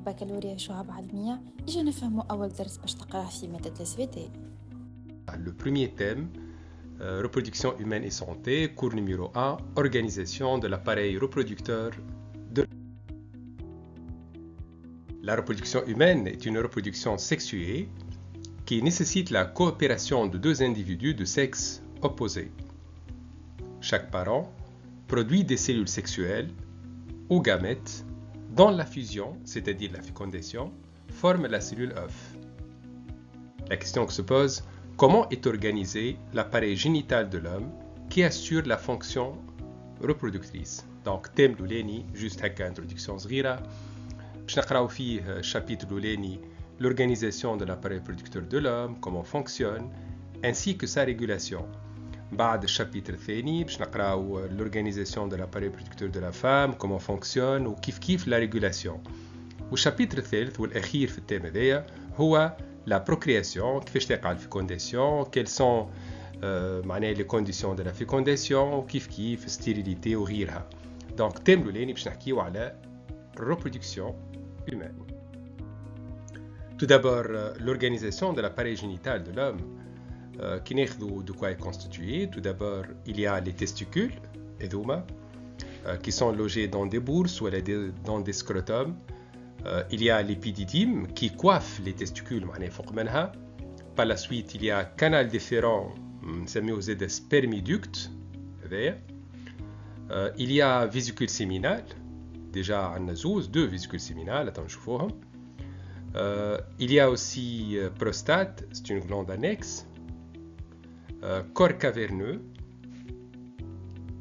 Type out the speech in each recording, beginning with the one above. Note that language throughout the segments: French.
بكالوريا شعب علمية إجا نفهموا أول درس باش تقراه في مادة SVT. Le premier thème, reproduction humaine et santé, cours numéro 1, organisation de l'appareil reproducteur. La reproduction humaine est une reproduction sexuée qui nécessite la coopération de deux individus de sexe opposé. Chaque parent produit des cellules sexuelles ou gamètes dont la fusion, c'est-à-dire la fécondation, forme la cellule œuf. La question que se pose, comment est organisé l'appareil génital de l'homme qui assure la fonction reproductrice? Donc, thème l'ouleni, juste avec introduction صغيرة. باش نقراو فيه chapitre l'ouleni, l'organisation de l'appareil reproducteur de l'homme, comment fonctionne, ainsi que sa régulation. بعد الشابيتر الثاني باش نقراو l'organisation de l'appareil reproducteur de la femme, comment fonctionne وكيف كيف la régulation. والشابيتر الثالث والأخير في التيم هذايا هو la procréation, كيفاش تقع الفيكونداسيون, quelles sont معناها les conditions de la fécondation وكيف كيف stérilité وغيرها. Donc التيم الأولاني باش نحكيو على reproduction humaine. Tout d'abord, l'organisation de l'appareil génital de l'homme, qui de quoi est constitué. Tout d'abord, il y a les testicules, qui sont logés dans des bourses ou dans des scrotums. Il y a l'épididyme qui coiffe les testicules. Par la suite, il y a canal déférent, des spermiductes. Il y a vésicule séminale. Déjà, on a deux vésicules séminales. Il y a aussi prostate, c'est une glande annexe. Corps caverneux,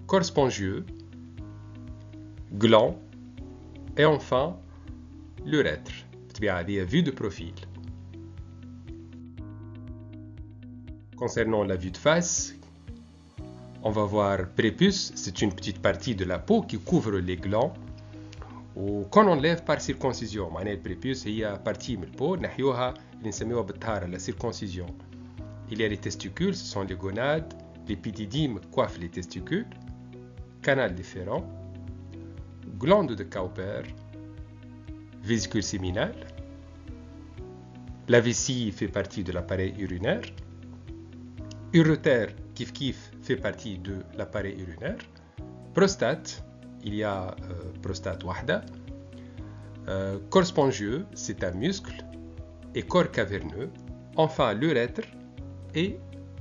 corps spongieux, gland et enfin l'urètre. Vue de profil. Concernant la vue de face, on va voir prépuce, c'est une petite partie de la peau qui couvre les glands. وكون enlève par circoncision معناها البريبيوس هي partie من البو نحيوها اللي نسميوها بالطهارة la circoncision. Il y a les testicules, ce sont les gonades, l'épididyme coiffe les testicules, canal déférent, glande de Cowper, vésicule séminale, la vessie fait partie de l'appareil urinaire, urétère kif kif fait partie de l'appareil urinaire, prostate, il y a prostate wahda, corps spongieux, c'est un muscle, et corps caverneux, enfin l'urètre et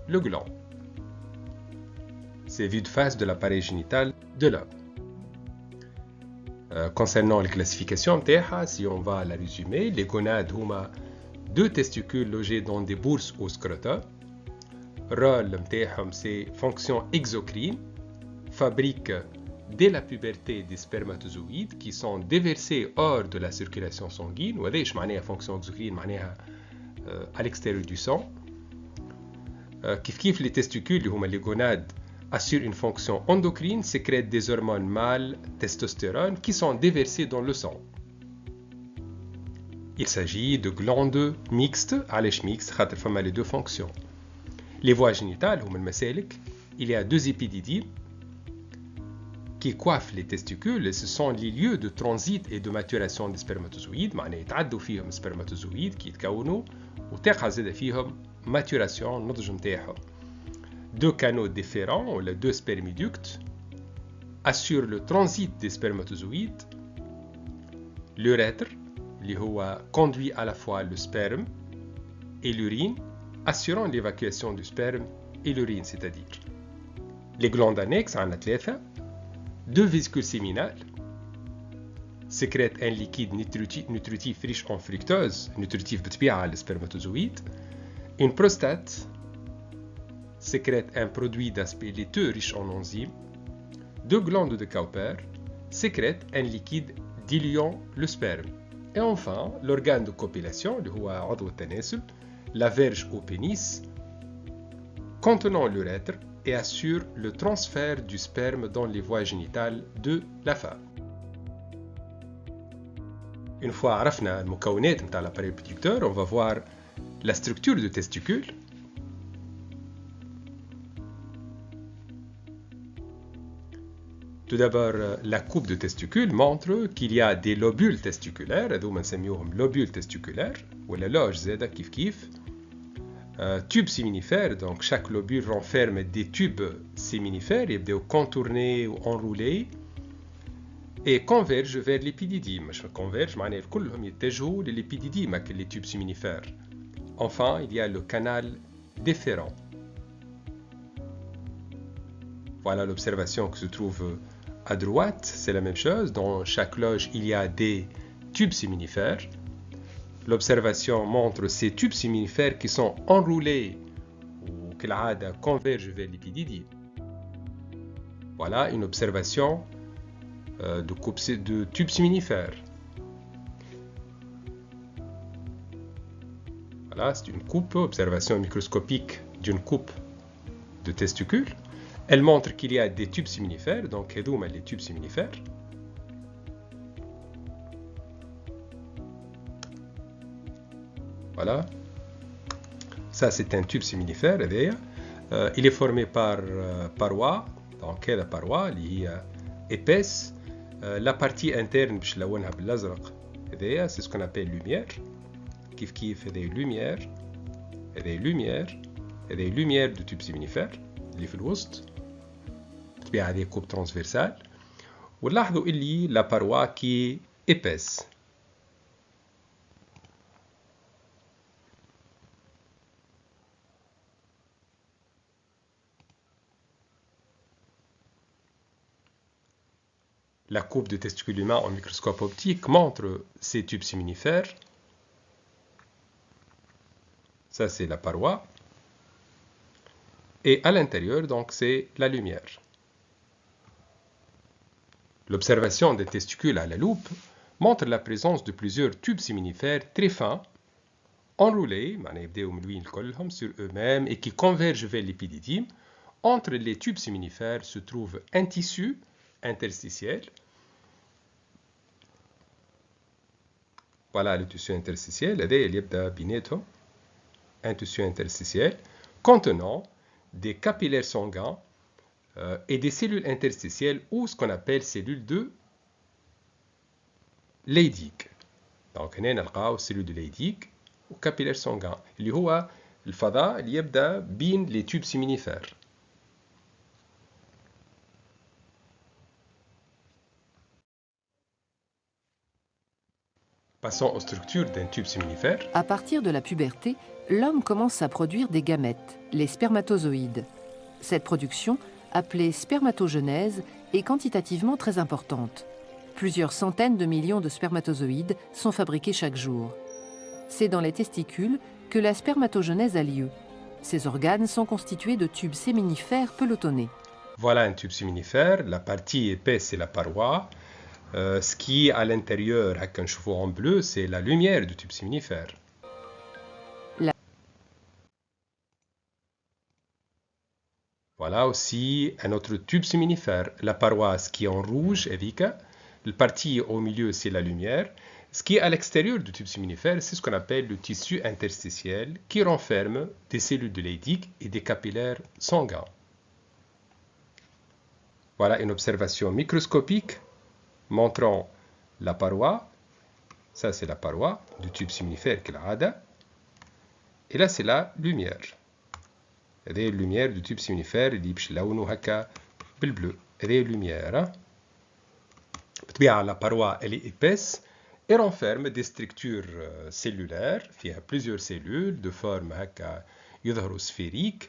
le gland. C'est vue de face de l'appareil génital de l'homme. Concernant les classifications, si on va la résumer, les gonades ont deux testicules logés dans des bourses au scrotum. Rôle c'est fonction exocrine, fabrique dès la puberté des spermatozoïdes qui sont déversés hors de la circulation sanguine. وهذاش معناها fonction exocrine معناها à l'extérieur du sang. كيف les testicules اللي هما les gonades assurent une fonction endocrine, sécrètent des hormones mâles, testostérone, qui sont déversées dans le sang. Il s'agit de glandes mixtes, علاش mixtes خاطر فما les deux fonctions. Les voies génitales هما المسالك. Il y a deux épididymes qui coiffent les testicules, et ce sont les lieux de transit et de maturation des spermatozoïdes. معناها يتعدوا فيهم spermatozoïdes qui يتكونوا وتقع زاده فيهم maturation النضج نتاعهم. Deux canaux déférents ou les deux spermiductes assurent le transit des spermatozoïdes. L'urètre اللي هو conduit à la fois le sperme et l'urine, assurant l'évacuation du sperme et l'urine, c'est-à-dire. Les glandes annexes en ثلاثة. Deux vésicules séminales sécrètent un liquide nutritif riche en fructose, nutritif بطبيعة للسpermatozoïde. Une prostate sécrète un produit d'aspect laiteux riche en enzymes. Deux glandes de Cowper sécrètent un liquide diluant le sperme. Et enfin, l'organe de copulation, le عضو التناسل, la verge au pénis, contenant l'urètre et assure le transfert du sperme dans les voies génitales de la femme. Une fois عرفنا المكونات نتاع l'appareil reproducteur, on va voir la structure du testicule. Tout Tout d'abord, la coupe de testicule montre qu'il y a des lobules testiculaires, هذوما نسميوهم lobules testiculaires, ولا loge زادا كيف كيف. Tubes séminifères, donc chaque lobule renferme des tubes séminifères, يبداو contourner ou enrouler et convergent vers l'épididyme. Convergent معناها كلهم يتجهوا للépididym avec les tubes séminifères. Enfin, il y a le canal déférent. Voilà l'observation qui se trouve à droite, c'est la même chose. Dans chaque loge, il y a des tubes séminifères. L'observation montre ces tubes séminifères qui sont enroulés ou qui convergent vers l'épididyme. Voilà une observation de tubes séminifères. Voilà, c'est une coupe, observation microscopique d'une coupe de testicules. Elle montre qu'il y a des tubes séminifères, donc les tubes séminifères. Voilà. Ça, c'est un tube séminifère. Il est formé par parois. Donc, la paroi qui est épaisse. La partie interne, c'est ce qu'on appelle lumière. Kif kif, des lumières. Des lumières de tubes séminifères. اللي في الوسط تبيع هذه كوب ترانسفيرسال ونلاحظوا اللي لا باروا كي épaisse. La coupe de testicule humain en microscope optique montre ces tubes séminifères. Ça, c'est la paroi. Et à l'intérieur, donc, c'est la lumière. L'observation des testicules à la loupe montre la présence de plusieurs tubes séminifères très fins, enroulés sur eux-mêmes et qui convergent vers l'épididyme. Entre les tubes séminifères se trouve un tissu interstitiel. Voilà le tissu interstitiel. Un tissu interstitiel contenant des capillaires sanguins et des cellules interstitielles ou ce qu'on appelle cellules de Leydig. Donc, هنا نلقاو cellules de Leydig ou capillaires sanguins اللي هو الفضاء اللي يبدأ بين les tubes séminifères. Passons aux structures d'un tube séminifère. À partir de la puberté, l'homme commence à produire des gamètes, les spermatozoïdes. Cette production, appelée spermatogenèse, est quantitativement très importante. Plusieurs centaines de millions de spermatozoïdes sont fabriqués chaque jour. C'est dans les testicules que la spermatogenèse a lieu. Ces organes sont constitués de tubes séminifères pelotonnés. Voilà un tube séminifère, la partie épaisse c'est la paroi. Ce qui est à l'intérieur, avec un cheveu en bleu, c'est la lumière du tube séminifère. Voilà aussi un autre tube séminifère, la paroi, ce qui est en rouge, Evika. La partie au milieu, c'est la lumière. Ce qui est à l'extérieur du tube séminifère, c'est ce qu'on appelle le tissu interstitiel qui renferme des cellules de Leydig et des capillaires sanguins. Voilà une observation microscopique montrant la paroi. Ça, c'est la paroi du tube séminifère qui est la hada. Et là, c'est la lumière. هذه lumière du tube séminifère اللي باش لونه هكا بالبلو. هذه lumière. بطبيعة la paroi elle est épaisse et renferme des structures cellulaires فيها plusieurs cellules de forme هكا يظهروا sphériques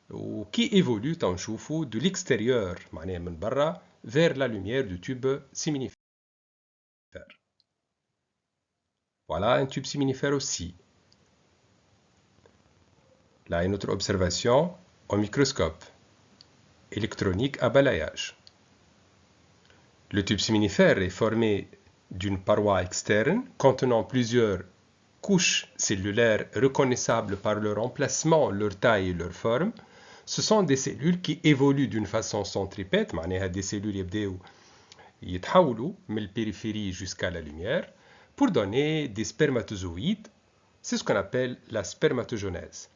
وكي évoluent تنشوفوا de l'extérieur معناها من برا vers la lumière du tube séminifère. Voilà un tube séminifère aussi. Là, une autre observation au microscope électronique à balayage. Le tube séminifère est formé d'une paroi externe contenant plusieurs couches cellulaires reconnaissables par leur emplacement, leur taille et leur forme. Ce sont des cellules qui évoluent d'une façon centripète, معناها des cellules يبداو يتحولوا من الpériphérie jusqu'à la lumière pour donner des spermatozoïdes. C'est ce qu'on appelle la spermatogenèse.